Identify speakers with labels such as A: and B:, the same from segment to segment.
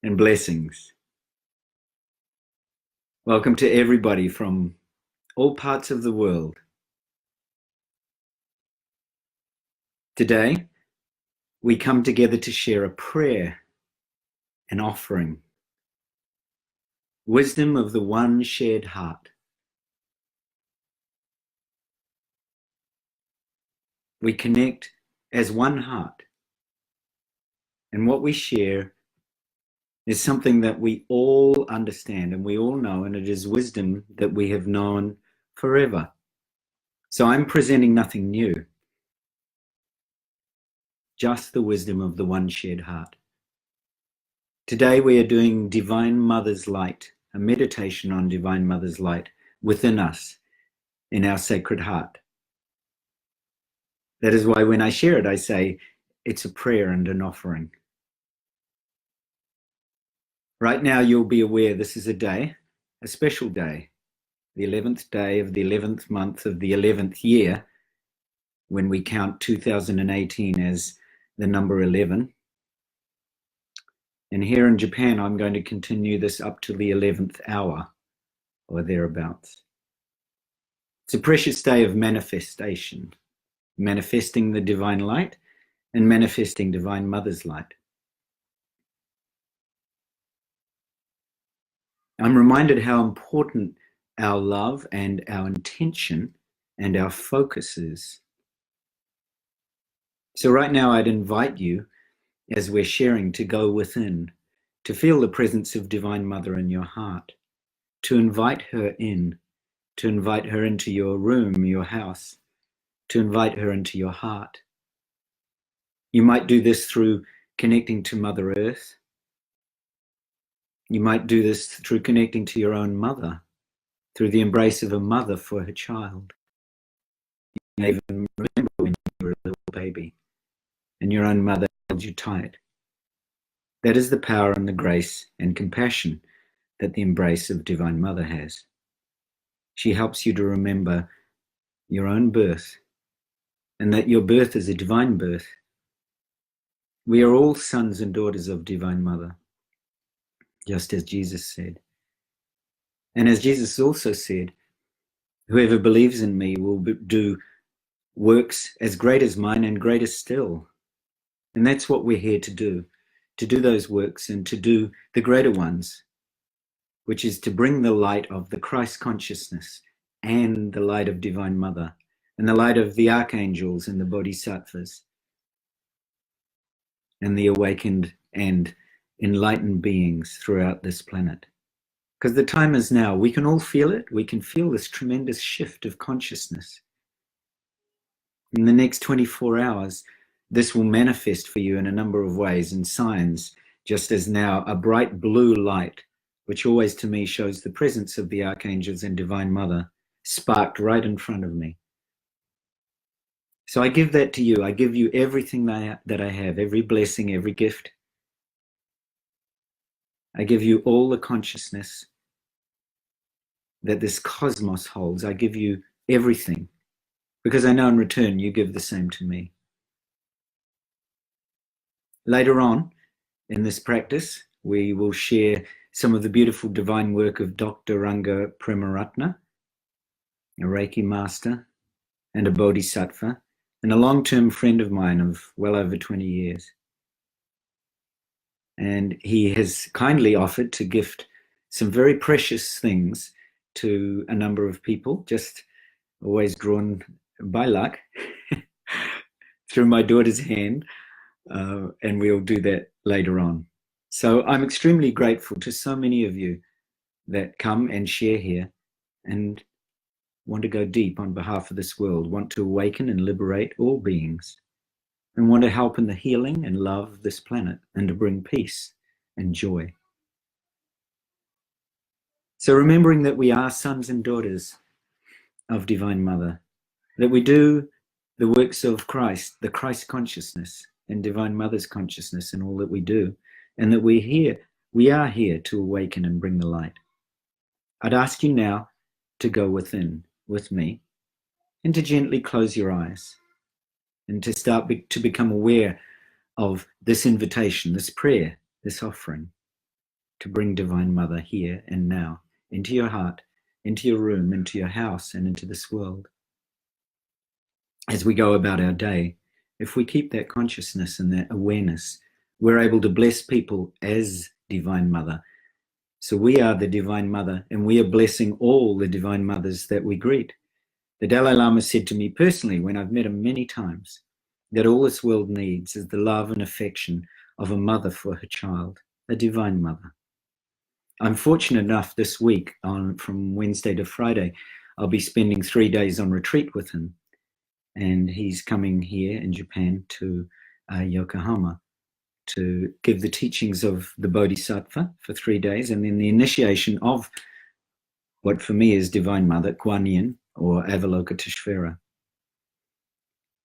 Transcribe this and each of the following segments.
A: and blessings. Welcome to everybody from all parts of the world. Today, we come together to share a prayer, an offering, wisdom of the one shared heart. We connect as one heart, and what we share is something that we all understand and we all know, and it is wisdom that we have known forever. So I'm presenting nothing new, just the wisdom of the one shared heart. Today we are doing Divine Mother's Light, a meditation on Divine Mother's Light within us, in our sacred heart. That is why when I share it, I say it's a prayer and an offering. Right now you'll be aware this is a day, a special day, the 11th day of the 11th month of the 11th year, when we count 2018 as the number 11. And here in Japan, I'm going to continue this up to the 11th hour or thereabouts. It's a precious day of manifestation, manifesting the divine light and manifesting Divine Mother's light. I'm reminded how important our love and our intention and our focus is. So right now I'd invite you, as we're sharing, to go within, to feel the presence of Divine Mother in your heart, to invite her in, to invite her into your room, your house, to invite her into your heart. You might do this through connecting to Mother Earth. You might do this through connecting to your own mother, through the embrace of a mother for her child. You may even remember when you were a little baby and your own mother held you tight. That is the power and the grace and compassion that the embrace of Divine Mother has. She helps you to remember your own birth, and that your birth is a divine birth. We are all sons and daughters of Divine Mother, just as Jesus said. And as Jesus also said, whoever believes in me will do works as great as mine and greater still. And that's what we're here to do those works and to do the greater ones, which is to bring the light of the Christ consciousness and the light of Divine Mother and the light of the archangels and the bodhisattvas and the awakened and enlightened beings throughout this planet. Because the time is now. We can all feel it. We can feel this tremendous shift of consciousness. In the next 24 hours, this will manifest for you in a number of ways and signs, just as now a bright blue light, which always to me shows the presence of the archangels and Divine Mother, sparked right in front of me. So I give that to you. I give you everything that I have, every blessing, every gift. I give you all the consciousness that this cosmos holds. I give you everything, because I know in return you give the same to me. Later on in this practice, we will share some of the beautiful divine work of Dr. Ranga Premaratna, a Reiki master and a bodhisattva, and a long-term friend of mine of well over 20 years. And he has kindly offered to gift some very precious things to a number of people, just always drawn by luck through my daughter's hand. And we'll do that later on. So I'm extremely grateful to so many of you that come and share here and want to go deep on behalf of this world, want to awaken and liberate all beings, and want to help in the healing and love of this planet and to bring peace and joy. So remembering that we are sons and daughters of Divine Mother, that we do the works of Christ, the Christ consciousness, and Divine Mother's consciousness in all that we do, and that we are here to awaken and bring the light. I'd ask you now to go within with me and to gently close your eyes and to start to become aware of this invitation, this prayer, this offering. to bring Divine Mother here and now, into your heart, into your room, into your house, and into this world. As we go about our day, if we keep that consciousness and that awareness, we're able to bless people as Divine Mother. So we are the Divine Mother, and we are blessing all the Divine Mothers that we greet. The Dalai Lama said to me personally, when I've met him many times, that all this world needs is the love and affection of a mother for her child, a Divine Mother. I'm fortunate enough this week, from Wednesday to Friday, I'll be spending 3 days on retreat with him. And he's coming here in Japan to Yokohama to give the teachings of the Bodhisattva for 3 days, and then the initiation of what for me is Divine Mother, Kuan Yin, or Avalokiteshvara.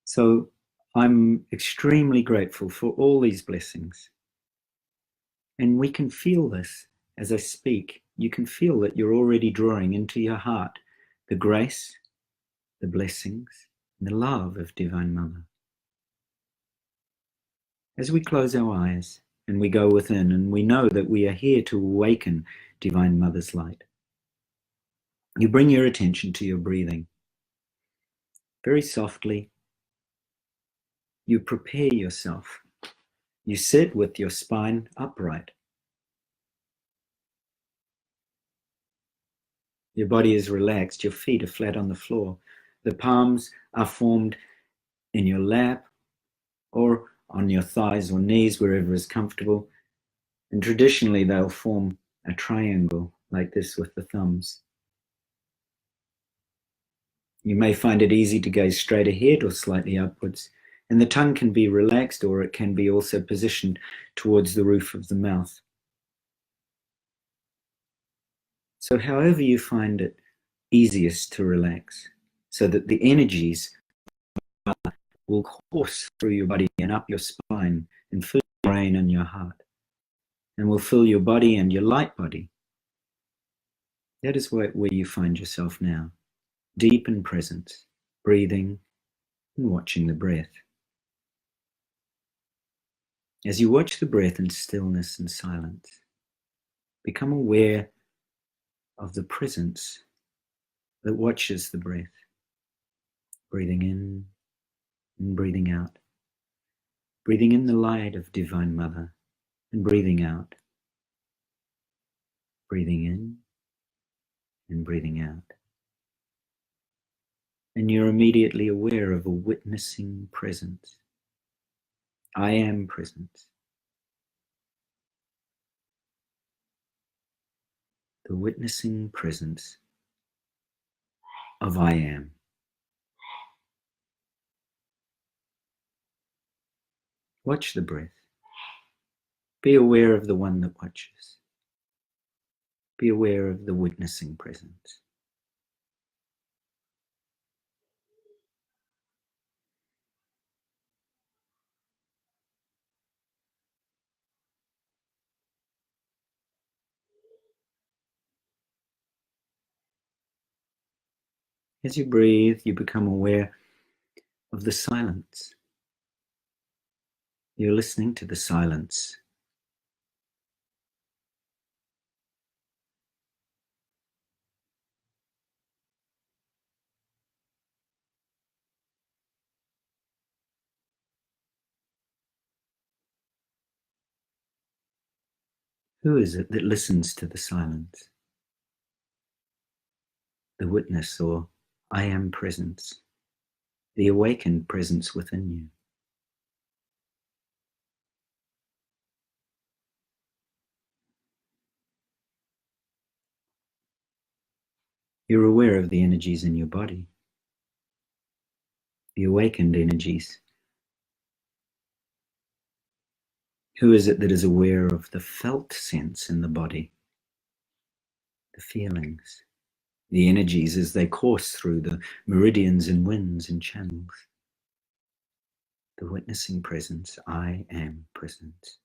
A: So I'm extremely grateful for all these blessings. And we can feel this as I speak. You can feel that you're already drawing into your heart the grace, the blessings, and the love of Divine Mother. As we close our eyes and we go within, and we know that we are here to awaken Divine Mother's light, you bring your attention to your breathing. Very softly, you prepare yourself. You sit with your spine upright. Your body is relaxed, your feet are flat on the floor. The palms are formed in your lap or on your thighs or knees, wherever is comfortable. And traditionally, they'll form a triangle like this with the thumbs. You may find it easy to gaze straight ahead or slightly upwards, and the tongue can be relaxed, or it can be also positioned towards the roof of the mouth. So however you find it easiest to relax, so that the energies will course through your body and up your spine and fill your brain and your heart, and will fill your body and your light body. That is where you find yourself now, deep in presence, breathing and watching the breath. As you watch the breath in stillness and silence, become aware of the presence that watches the breath, breathing in and breathing out, breathing in the light of Divine Mother and breathing out, breathing in and breathing out. And you're immediately aware of a witnessing presence. I am presence. The witnessing presence of I am. Watch the breath. Be aware of the one that watches. Be aware of the witnessing presence. As you breathe, you become aware of the silence. You're listening to the silence. Who is it that listens to the silence? The witness, or I am presence, the awakened presence within you. You're aware of the energies in your body, the awakened energies. Who is it that is aware of the felt sense in the body, the feelings, the energies as they course through the meridians and winds and channels? The witnessing presence, I am presence.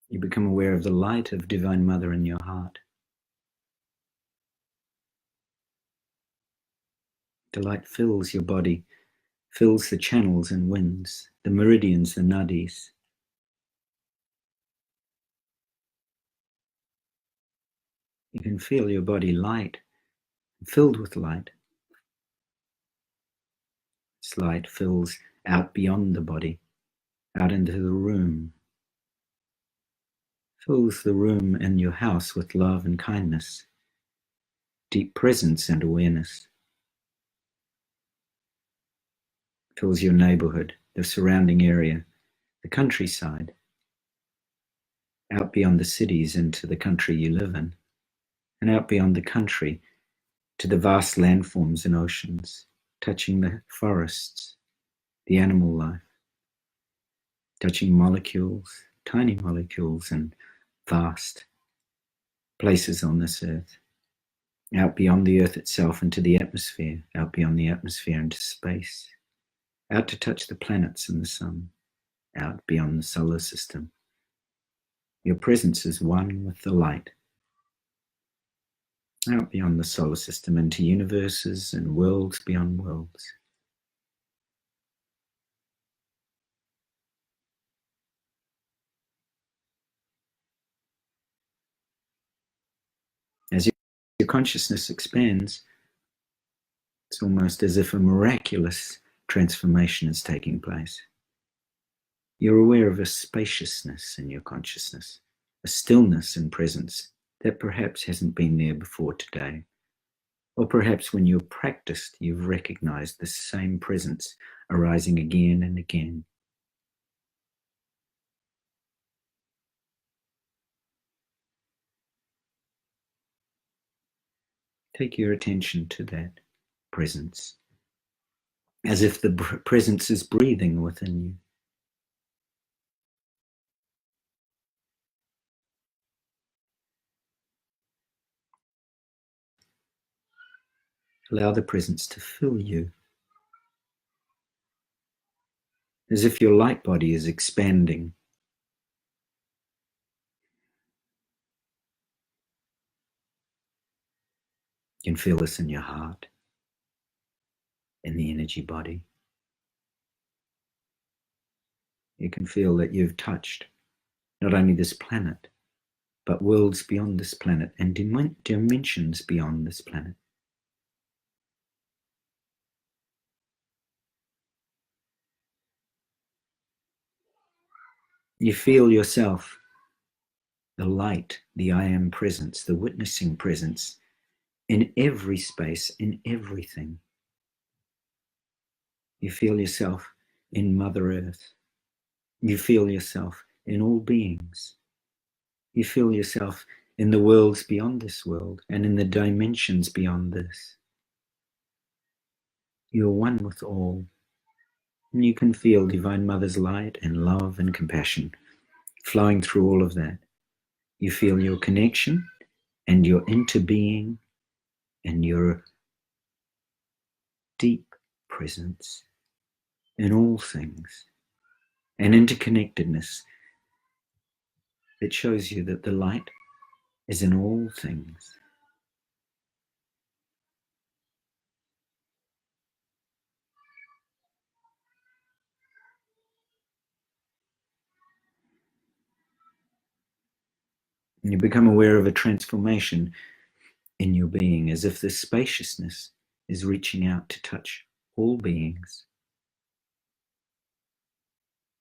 A: You become aware of the light of Divine Mother in your heart. The light fills your body, fills the channels and winds, the meridians, the nadis. You can feel your body light, filled with light. This light fills out beyond the body, out into the room. Fills the room and your house with love and kindness, deep presence and awareness. Fills your neighborhood, the surrounding area, the countryside, out beyond the cities into the country you live in, and out beyond the country to the vast landforms and oceans, touching the forests, the animal life, touching molecules, tiny molecules and vast places on this earth, out beyond the earth itself into the atmosphere, out beyond the atmosphere into space, out to touch the planets and the sun, out beyond the solar system. Your presence is one with the light, out beyond the solar system into universes and worlds beyond worlds. As your consciousness expands, it's almost as if a miraculous transformation is taking place. You're aware of a spaciousness in your consciousness, a stillness and presence that perhaps hasn't been there before today. Or perhaps when you've practiced, you've recognized the same presence arising again and again. Take your attention to that presence, as if the presence is breathing within you. Allow the presence to fill you, as if your light body is expanding. You can feel this in your heart, in the energy body. You can feel that you've touched not only this planet, but worlds beyond this planet and dimensions beyond this planet. You feel yourself, the light, the I am presence, the witnessing presence in every space, in everything. You feel yourself in Mother Earth. You feel yourself in all beings. You feel yourself in the worlds beyond this world and in the dimensions beyond this. You are one with all. And you can feel Divine Mother's light and love and compassion flowing through all of that. You feel your connection and your interbeing and your deep presence in all things, an interconnectedness that shows you that the light is in all things. And you become aware of a transformation in your being, as if this spaciousness is reaching out to touch all beings.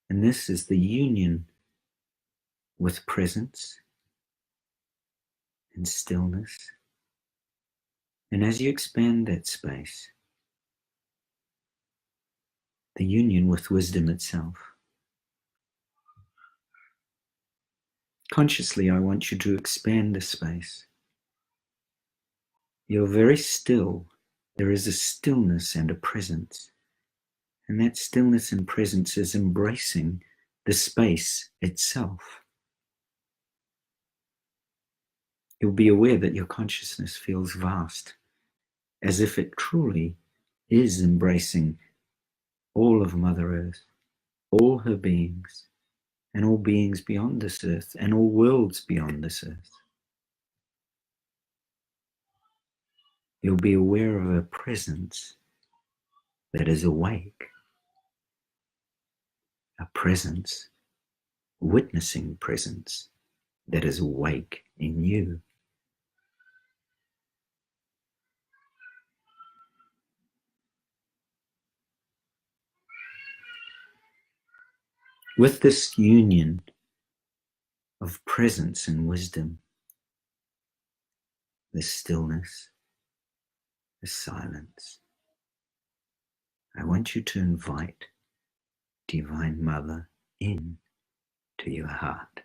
A: And this is the union with presence and stillness. And as you expand that space, the union with wisdom itself. Consciously, I want you to expand the space. You're very still. There is a stillness and a presence. And that stillness and presence is embracing the space itself. You'll be aware that your consciousness feels vast, as if it truly is embracing all of Mother Earth, all her beings, and all beings beyond this earth, and all worlds beyond this earth. You'll be aware of a presence that is awake, a presence, witnessing presence that is awake in you. With this union of presence and wisdom, this stillness, this silence, I want you to invite Divine Mother in to your heart.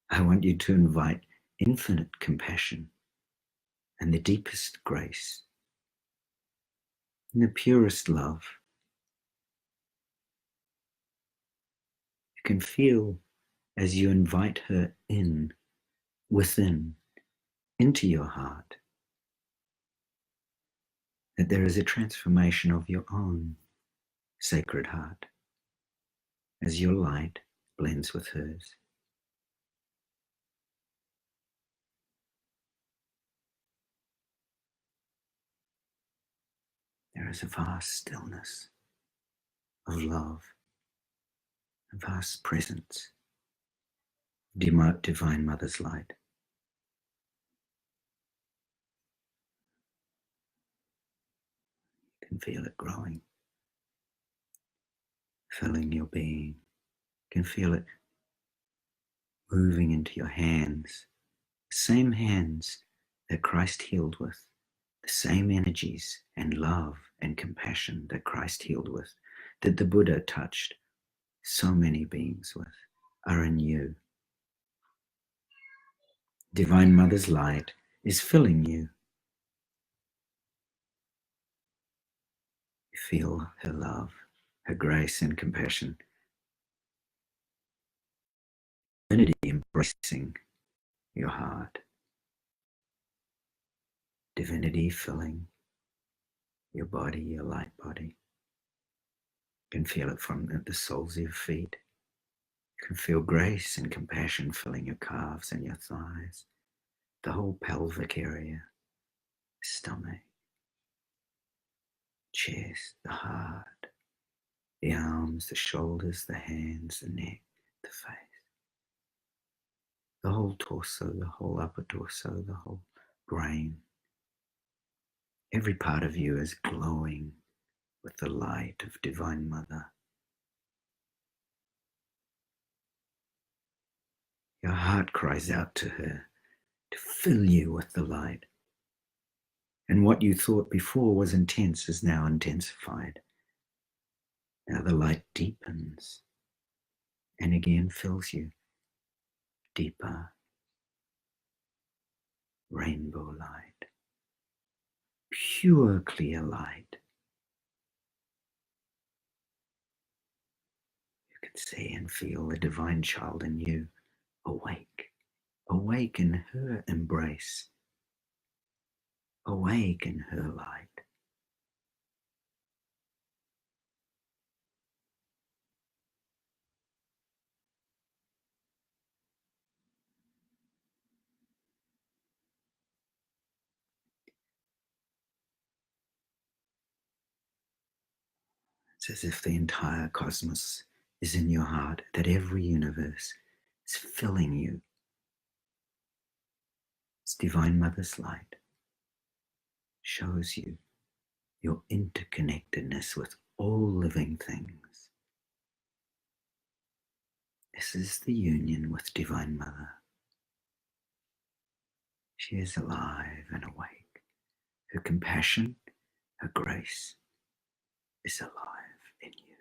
A: I want you to invite infinite compassion and the deepest grace and the purest love. You can feel as you invite her in, within, into your heart, that there is a transformation of your own sacred heart as your light blends with hers. There is a vast stillness of love, a vast presence, Divine Mother's light. You can feel it growing, filling your being. You can feel it moving into your hands, the same hands that Christ healed with, the same energies and love and compassion that Christ healed with, that the Buddha touched so many beings with, are in you. Divine Mother's light is filling you. You feel her love, her grace and compassion. Divinity embracing your heart. Divinity filling your body, your light body. You can feel it from the soles of your feet. You can feel grace and compassion filling your calves and your thighs, the whole pelvic area, stomach, chest, the heart, the arms, the shoulders, the hands, the neck, the face, the whole torso, the whole upper torso, the whole brain. Every part of you is glowing with the light of Divine Mother. Your heart cries out to her to fill you with the light. And what you thought before was intense is now intensified. Now the light deepens and again fills you. Deeper, rainbow light, pure clear light. You can see and feel the divine child in you awake, awake in her embrace, awake in her light. It's as if the entire cosmos is in your heart, that every universe is filling you. It's Divine Mother's light shows you your interconnectedness with all living things. This is the union with Divine Mother. She is alive and awake. Her compassion, her grace is alive in you.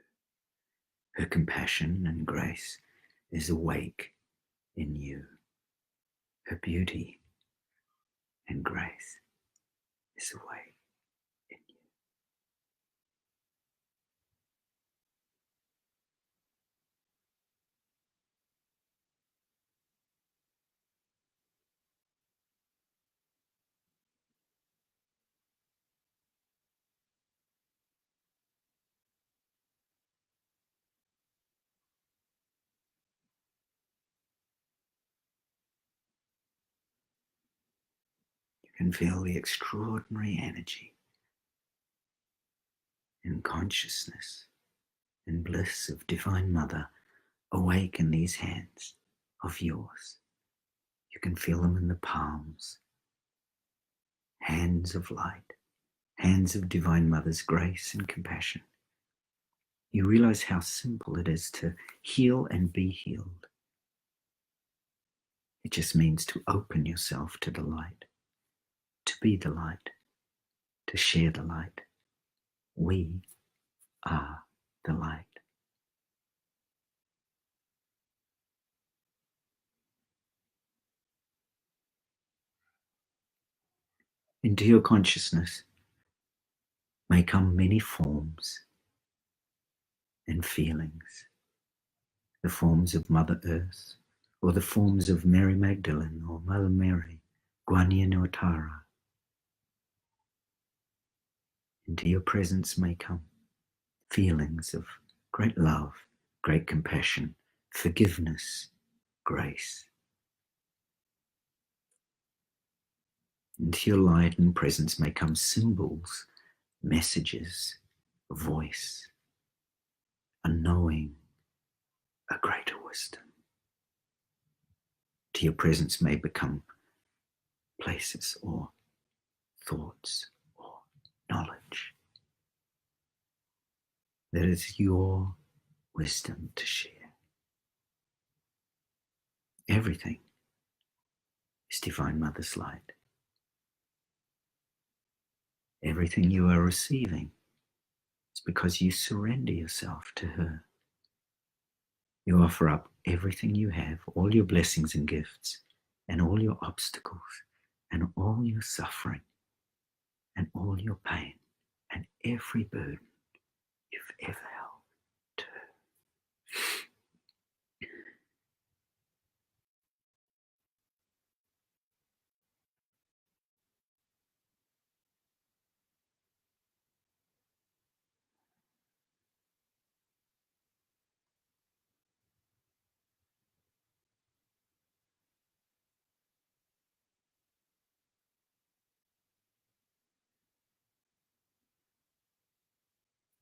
A: Her compassion and grace is awake in you. Her beauty and grace is awake in you. You can feel the extraordinary energy and consciousness and bliss of Divine Mother awake in these hands of yours. You can feel them in the palms, hands of light, hands of Divine Mother's grace and compassion. You realize how simple it is to heal and be healed. It just means to open yourself to the light, to be the light, to share the light. We are the light. Into your consciousness may come many forms and feelings, the forms of Mother Earth, or the forms of Mary Magdalene, or Mother Mary, Guan Yin or Tara. Into your presence may come feelings of great love, great compassion, forgiveness, grace. Into your light and presence may come symbols, messages, a voice, a knowing, a greater wisdom. To your presence may become places or thoughts or knowledge. That is your wisdom to share. Everything is Divine Mother's light. Everything you are receiving is because you surrender yourself to her. You offer up everything you have, all your blessings and gifts, and all your obstacles, and all your suffering, and all your pain, and every burden you've ever held to her.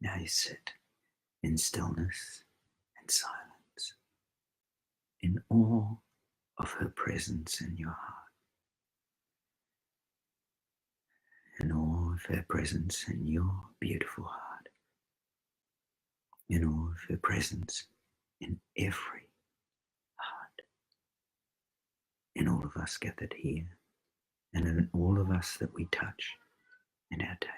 A: Now you sit in stillness and silence, in awe of her presence in your heart, in awe of her presence in your beautiful heart, in awe of her presence in every heart, in all of us gathered here, and in all of us that we touch in our days.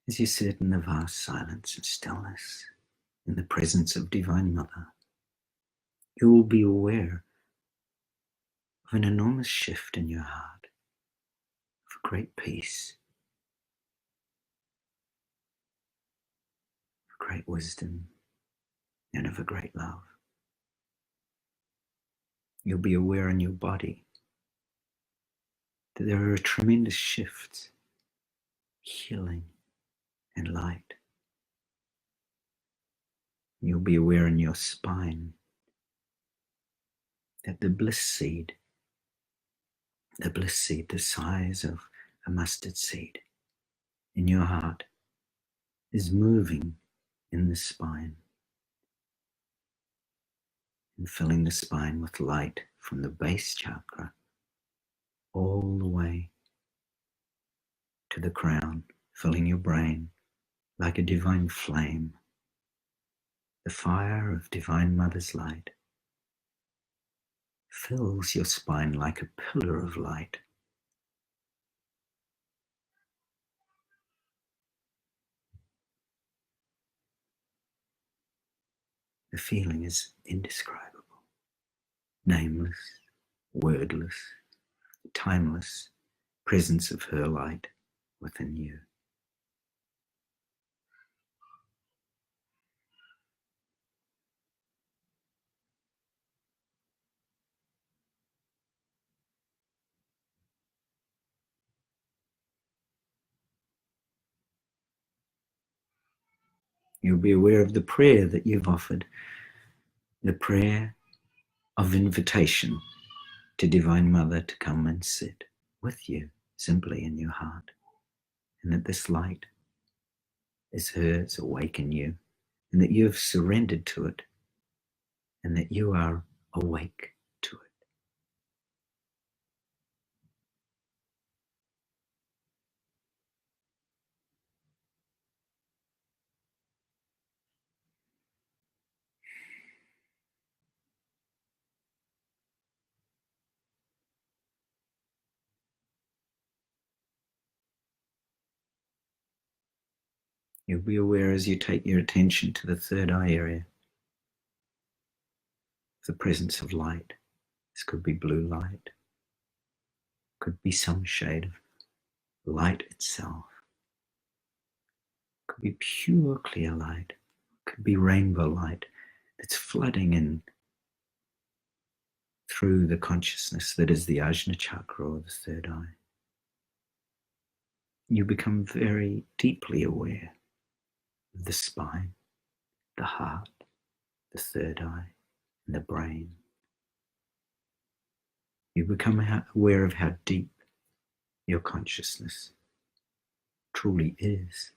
A: As you sit in the vast silence and stillness, in the presence of Divine Mother, you will be aware of an enormous shift in your heart, of great peace, of great wisdom, and of a great love. You'll be aware in your body that there are tremendous shifts, healing, and light. You'll be aware in your spine that the bliss seed, the size of a mustard seed in your heart, is moving in the spine and filling the spine with light from the base chakra all the way to the crown, filling your brain like a divine flame, the fire of Divine Mother's light, fills your spine like a pillar of light. The feeling is indescribable, nameless, wordless, timeless presence of her light within you. You'll be aware of the prayer that you've offered, the prayer of invitation to Divine Mother to come and sit with you simply in your heart, and that this light is hers, awaken you, and that you have surrendered to it, and that you are awake to it. You'll be aware as you take your attention to the third eye area, the presence of light. This could be blue light, could be some shade of light itself, could be pure clear light, could be rainbow light that's flooding in through the consciousness that is the Ajna chakra, or the third eye. You become very deeply aware of the spine, the heart, the third eye, and the brain. You become aware of how deep your consciousness truly is.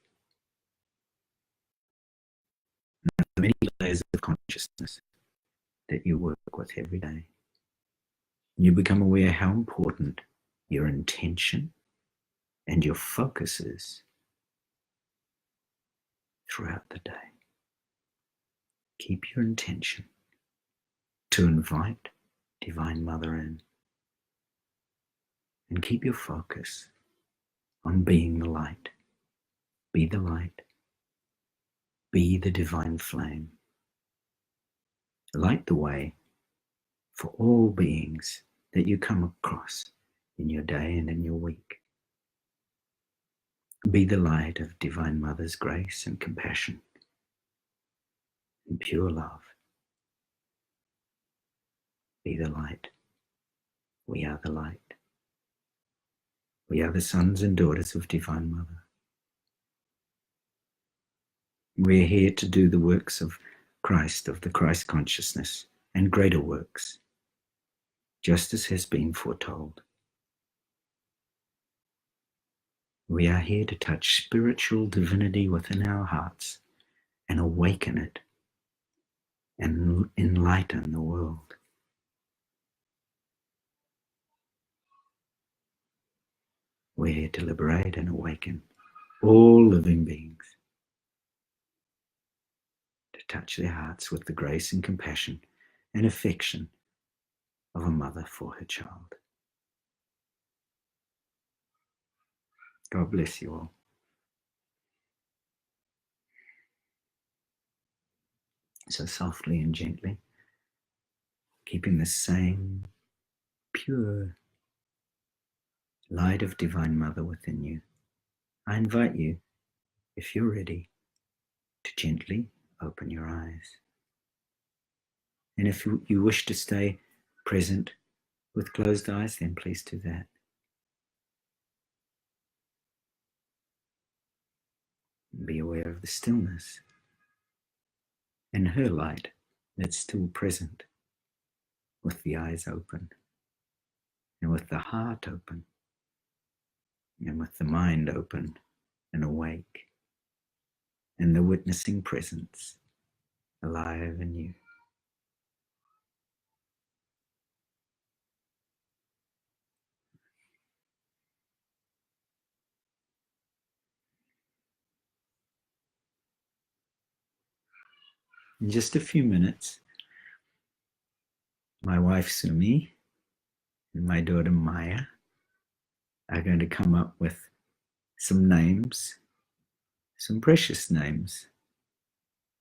A: And the many layers of consciousness that you work with every day. You become aware how important your intention and your focus is throughout the day. Keep your intention to invite Divine Mother in, and keep your focus on being the light. Be the light. Be the divine flame. Light the way for all beings that you come across in your day and in your week. Be the light of Divine Mother's grace and compassion and pure love. Be the light. We are the light. We are the sons and daughters of Divine Mother. We are here to do the works of Christ, of the Christ consciousness, and greater works, just as has been foretold. We are here to touch spiritual divinity within our hearts and awaken it and enlighten the world. We're here to liberate and awaken all living beings, to touch their hearts with the grace and compassion and affection of a mother for her child. God bless you all. So softly and gently, keeping the same pure light of Divine Mother within you, I invite you, if you're ready, to gently open your eyes. And if you wish to stay present with closed eyes, then please do that. Be aware of the stillness and her light that's still present, with the eyes open and with the heart open and with the mind open and awake, and the witnessing presence alive in you. In just a few minutes, my wife Sumi and my daughter Maya are going to come up with some names, some precious names.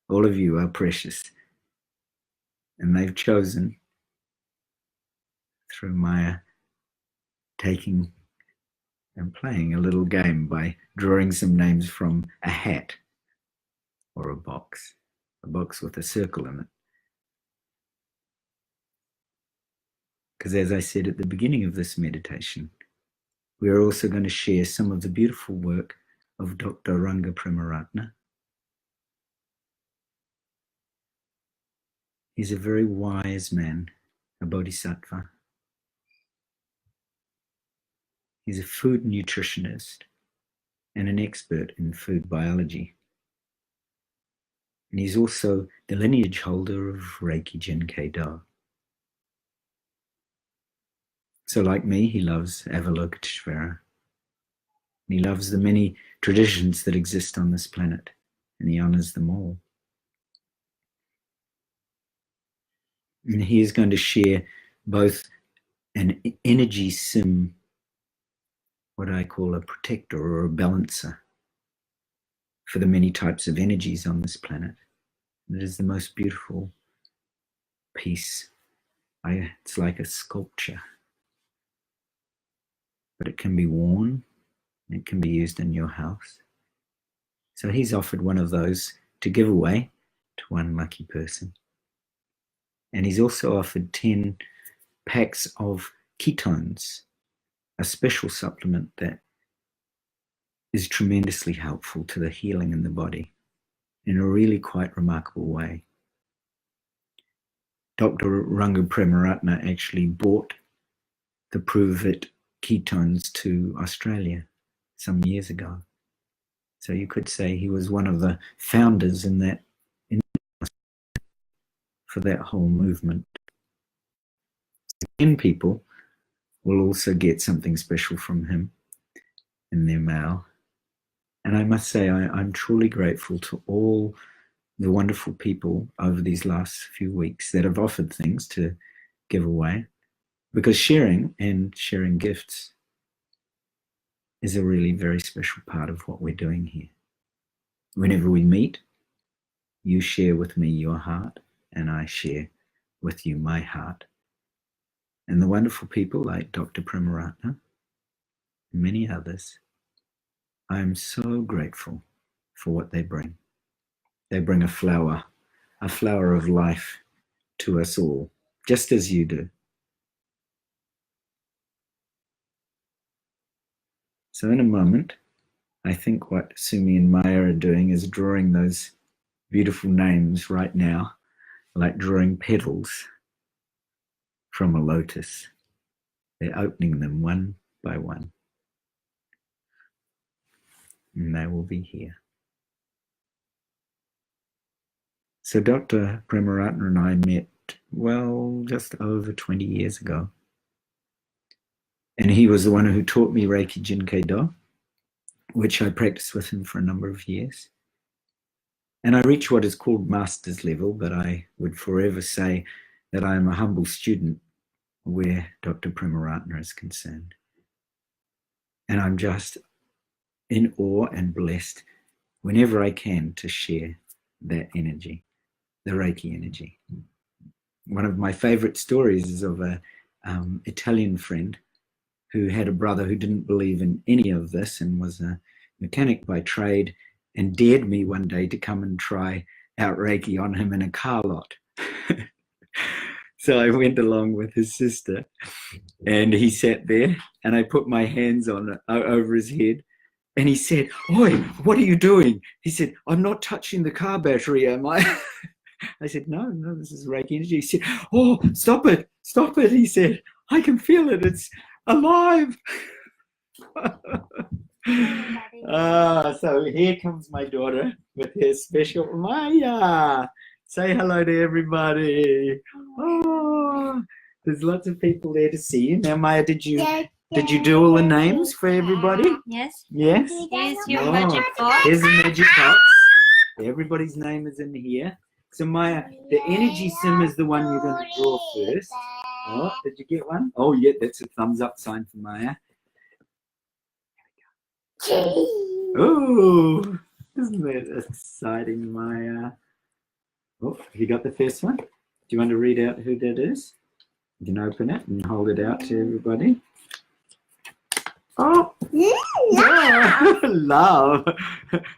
A: All of you are precious. And they've chosen, through Maya taking and playing a little game by drawing some names from a hat or a box with a circle in it. Because as I said at the beginning of this meditation, we're also going to share some of the beautiful work of Dr. Ranga Premaratna. He's a very wise man, a bodhisattva. He's a food nutritionist and an expert in food biology. And he's also the lineage holder of Reiki Jinkei Do. So like me, he loves Avalokiteshvara. He loves the many traditions that exist on this planet, and he honors them all. And he is going to share both an energy sim, what I call a protector or a balancer for the many types of energies on this planet. And it is the most beautiful piece. It's like a sculpture. But it can be worn, and it can be used in your house. So he's offered one of those to give away to one lucky person. And he's also offered 10 packs of ketones, a special supplement that is tremendously helpful to the healing in the body in a really quite remarkable way. Dr. Ranga Premaratna actually brought the Pruvit ketones to Australia some years ago. So you could say he was one of the founders in that for that whole movement. 10 people will also get something special from him in their mail. And I must say, I'm truly grateful to all the wonderful people over these last few weeks that have offered things to give away, because sharing gifts is a really very special part of what we're doing here. Whenever we meet, you share with me your heart, and I share with you my heart. And the wonderful people like Dr. Premaratna and many others, I am so grateful for what they bring. They bring a flower of life to us all, just as you do. So in a moment, I think what Sumi and Maya are doing is drawing those beautiful names right now, like drawing petals from a lotus. They're opening them one by one. And they will be here. So Dr. Premaratna and I met, well, just over 20 years ago. And he was the one who taught me Reiki Jinkei Do, which I practiced with him for a number of years. And I reached what is called master's level, but I would forever say that I am a humble student where Dr. Premaratna is concerned. And I'm just in awe and blessed whenever I can to share that energy, the Reiki energy. One of my favorite stories is of an Italian friend who had a brother who didn't believe in any of this and was a mechanic by trade, and dared me one day to come and try out Reiki on him in a car lot. So I went along with his sister, and he sat there, and I put my hands on over his head, and he said, "Oi, what are you doing?" He said, "I'm not touching the car battery, am I?" I said, no, this is Reiki energy. He said, "Oh, stop it. He said, "I can feel it. It's alive." So here comes my daughter with her special Maya. Say hello to everybody. Oh, there's lots of people there to see you. Now, Maya, did you do all the names for everybody?
B: Yes.
A: Yes?
B: Here's your magic box.
A: Here's the magic box. Everybody's name is in here. So Maya, the energy sim is the one you're going to draw first. Oh, did you get one? Oh, yeah, that's a thumbs up sign for Maya. Oh, isn't that exciting, Maya? Oh, you got the first one? Do you want to read out who that is? You can open it and hold it out to everybody. Oh, yeah. Love.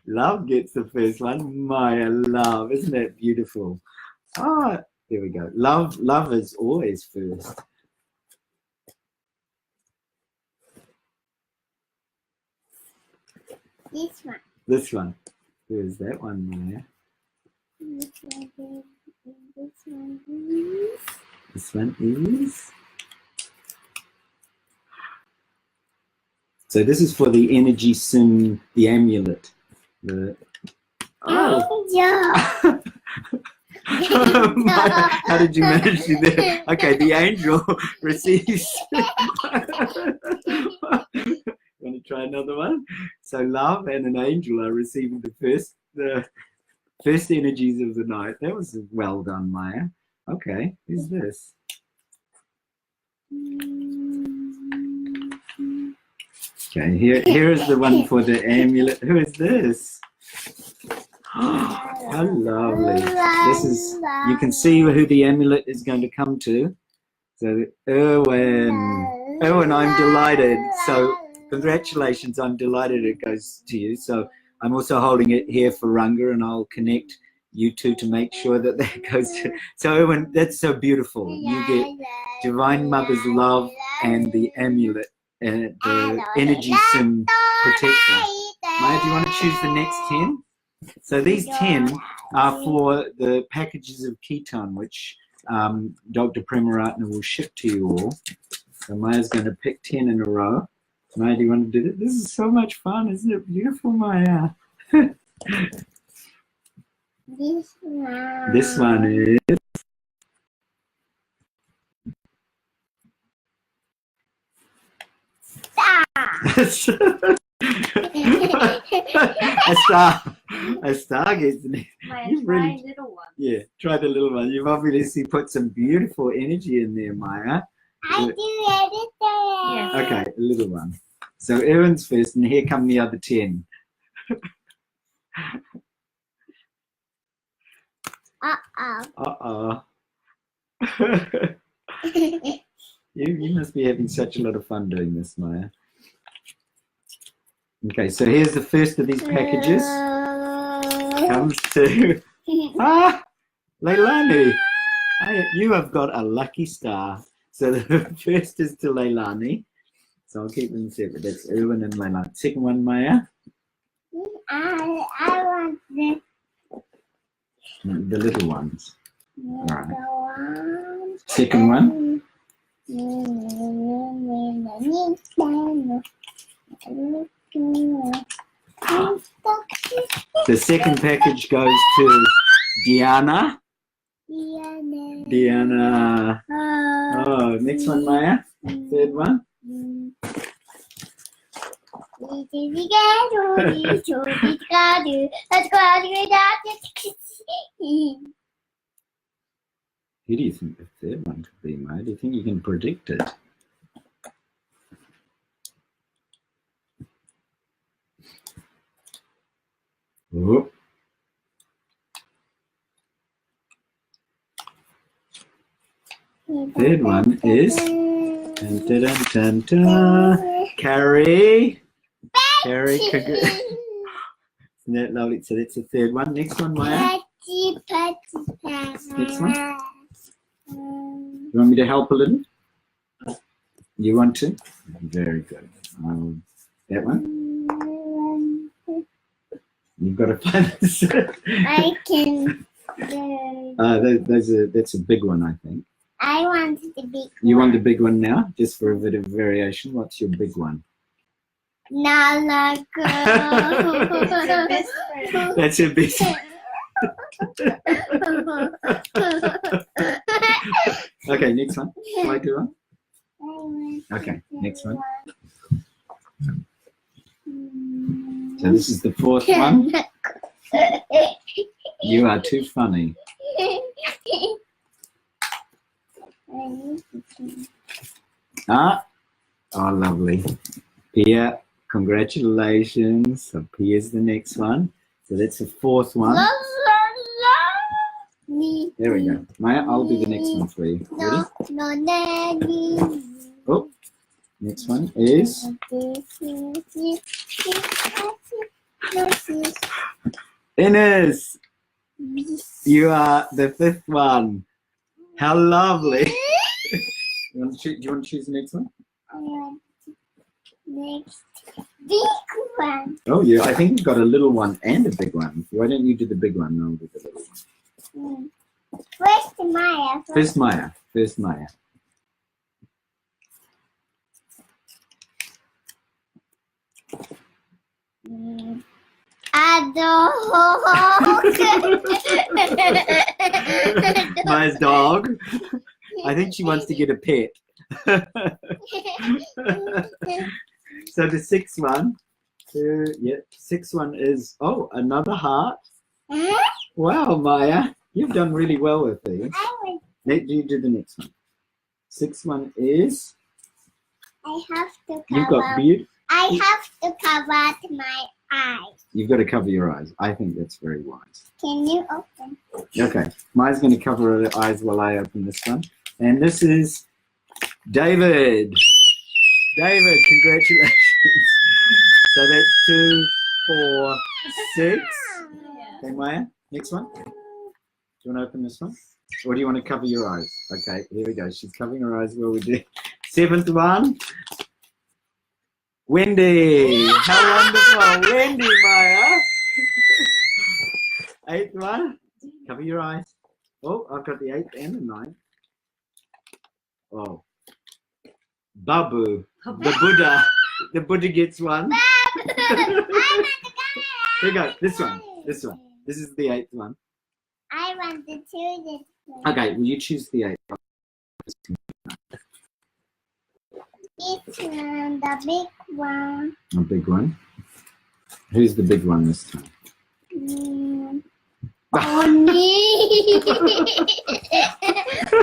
A: Love gets the first one. Maya, love. Isn't that beautiful? Oh, there we go. Love is always first.
B: This one.
A: This one. Where's that one, Maya?
B: This one. This one is.
A: This one is. So this is for the energy sim, the amulet. The
B: Angel.
A: How did you manage to do that? Okay, the angel receives. Want to try another one? So love and an angel are receiving the first energies of the night. That was well done, Maya. Okay, who's this? Okay, here is the one for the amulet. Who is this? How lovely. This is, you can see who the amulet is going to come to. So Erwin. Erwin, I'm delighted. So congratulations, I'm delighted it goes to you. So I'm also holding it here for Runga, and I'll connect you two to make sure that that goes to. So Erwin, that's so beautiful. You get Divine Mother's love and the amulet, the energy sim protector. Maya, do you want to choose the next 10? So these 10 are for the packages of Keton, which Dr. Premaratna will ship to you all. So Maya's going to pick 10 in a row. Maya, do you want to do it? This is so much fun. Isn't it beautiful, Maya?
B: This one.
A: This one is... a star gets the next.
B: My little one.
A: Yeah, try the little one. You've obviously put some beautiful energy in there, Maya.
B: I do everything.
A: Okay, a little one. So Erin's first, and here come the other 10.
B: Uh-oh.
A: You must be having such a lot of fun doing this, Maya. Okay, so here's the first of these packages. Comes to Leilani. You have got a lucky star. So the first is to Leilani. So I'll keep them separate. That's Erwin and Leilani. Second one, Maya.
B: I want this.
A: The little ones. Right.
B: One.
A: Second one. The second package goes to Diana. Diana. Oh, next one, Maya. Third one. Who do you think the third one could be, Maya? Do you think you can predict it? Oh. Third one is dun, dun, dun, dun, dun. Carrie. Carrie. Isn't that lovely? So that's the third one. Next one, Maya. Next one. You want me to help a little? You want to? Very good. That one. You've got to find this.
B: I can.
A: That's a big one, I think.
B: I want the big one.
A: You want the big one now, just for a bit of variation. What's your big one?
B: Nalago.
A: That's your big one. Okay, next one. Shall I do one? Okay, next one. So this is the fourth one. You are too funny. Ah, oh, lovely. Pia, congratulations. So Pia's the next one. So that's the fourth one. There we go. Maya, I'll do the next one for you. Ready?
B: No, Nanny.
A: Oh, next one is Ines. You are the fifth one. How lovely. Do you want to choose the next one?
B: Next big one.
A: Oh, yeah. I think you've got a little one and a big one. Why don't you do the big one and I'll do the little one?
B: First Maya.
A: First Maya. First Maya.
B: A dog.
A: Maya's dog. I think she wants to get a pet. So the sixth one. Sixth one is, oh, another heart. Wow, Maya. You've done really well with these. You do the next one. Sixth one is.
B: I have to
A: You've got
B: cover.
A: beauty.
B: I have to cover my eyes.
A: You've got to cover your eyes. I think that's very wise.
B: Can you open?
A: Okay. Maya's going to cover her eyes while I open this one. And this is David. David, congratulations. So that's 2, 4, 6. Okay, Maya, next one. Do you want to open this one? Or do you want to cover your eyes? Okay, here we go. She's covering her eyes while we do. Seventh one. Wendy. How wonderful. Wendy, Maya. Eighth one. Cover your eyes. Oh, I've got the 8th and the 9th. Oh. Babu. The Buddha. The Buddha gets one. Here we go. This one. This one. This is the 8th one.
B: I want to choose this one.
A: Okay, will you choose the 8th one?
B: This one, the big one.
A: A big one. Who's the big one this time?
B: Oni.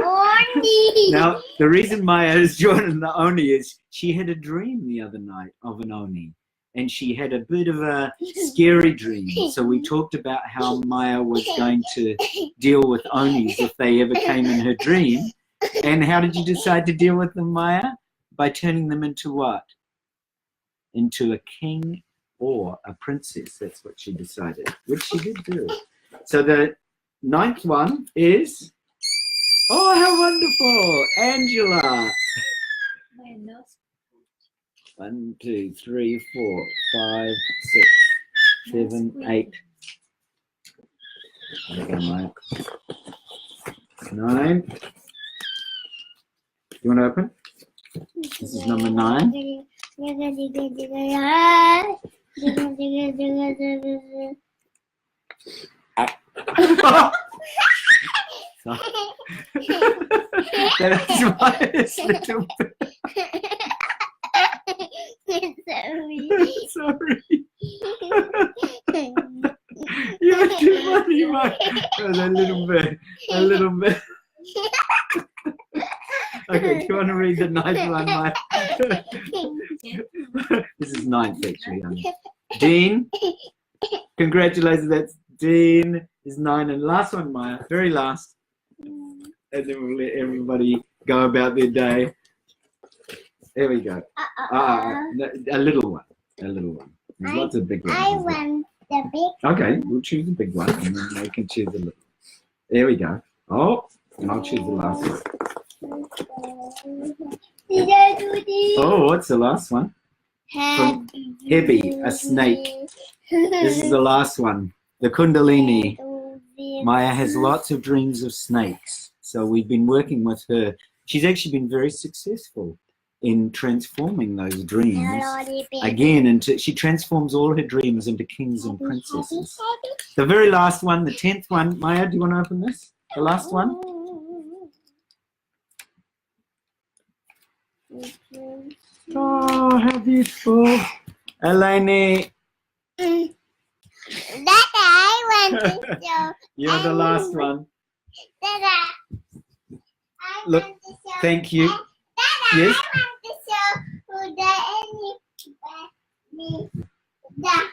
B: Oni.
A: Now, the reason Maya is joining the Oni is she had a dream the other night of an Oni. And she had a bit of a scary dream. So we talked about how Maya was going to deal with Onis if they ever came in her dream. And how did you decide to deal with them, Maya? By turning them into what? Into a king or a princess. That's what she decided, which she did do. So the 9th one is, oh, how wonderful, Angela. 1, 2, 3, 4, 5, 6, 7, 8. Okay, Mike. 9. You want to open? This is number 9. That's why it's little bit. Sorry. You're too funny, Mike. A little bit. A little bit. Okay, do you want to read the 9th one, Mike? This is 9th, actually. Dean. Congratulations, that's Dean is 9. And last one, Maya. Very last. And then we'll let everybody go about their day. There we go. A little one. A little one. There's lots of big ones.
B: I want the big.
A: Okay, we'll choose a big one and then we can choose a little. There we go. Oh, and I'll choose the last one. Oh, what's the last one? From Hebi, a snake. This is the last one. The Kundalini. Maya has lots of dreams of snakes. So we've been working with her. She's actually been very successful in transforming those dreams again into, she transforms all her dreams into kings and princesses. The very last one, the 10th one, Maya, do you want to open this? The last one? Oh, how beautiful. Eleni.
B: That I want to show.
A: You're the last one.
B: Dada, I
A: Look,
B: want to show-
A: thank you.
B: Dad,
A: Yes?
B: I want to show who the dance.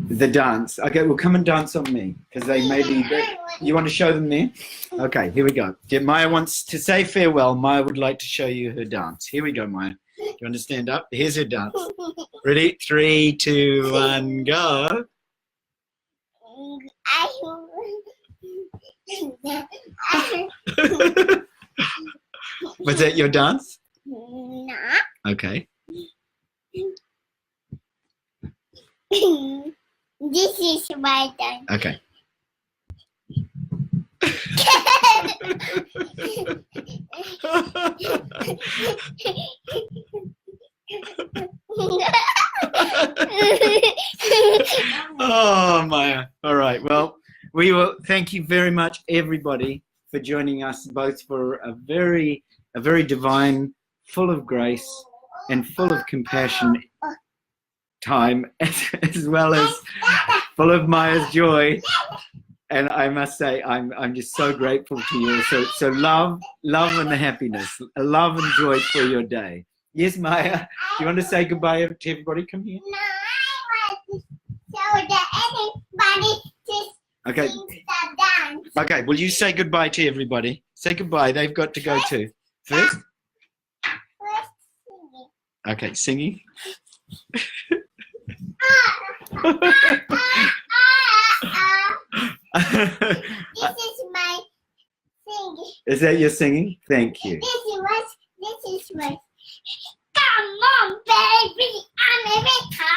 A: The dance. Okay, well, come and dance on me because they may be. You want to show them there? Okay, here we go. Maya wants to say farewell. Maya would like to show you her dance. Here we go, Maya. Do you want to stand up? Here's her dance. Ready? 3, 2, 1, go. Was that your dance?
B: No.
A: Okay.
B: This is my dance.
A: Okay. Oh, Maya. All right. Well, we will thank you very much, everybody, for joining us both for a very divine, full of grace and full of compassion time, as well as full of Maya's joy. And I must say, I'm just so grateful to you. So love and happiness, love and joy for your day. Yes, Maya. Do you want to say goodbye to everybody? Come here.
B: No, I want to show that anybody just
A: Okay.
B: sings the dance.
A: Okay. Will you say goodbye to everybody? Say goodbye. They've got to go too. First.
B: First singing.
A: Okay. Singing.
B: This is my singing.
A: Is that your singing? Thank you.
B: This is my. Come on, baby, America.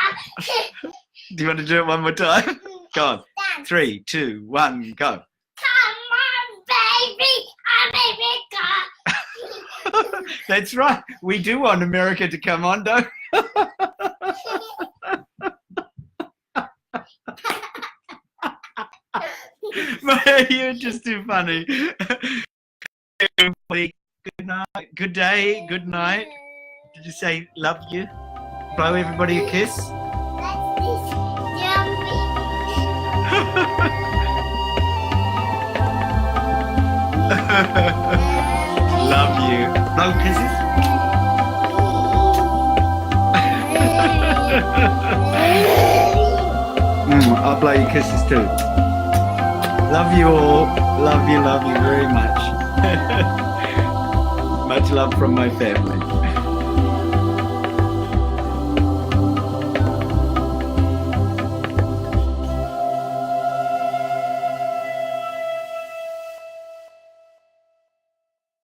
A: Do you want to do it one more time? Go on.
B: Dance.
A: 3, 2, 1, go.
B: Come on, baby, America.
A: That's right. We do want America to come on, don't we? Maya, you're just too funny. Good night. Good day. Good night. Did you say love you? Blow everybody a kiss.
B: That's this jumping.
A: Love you. Blow kisses. I'll blow you kisses too. Love you all. Love you very much. Much love from my family.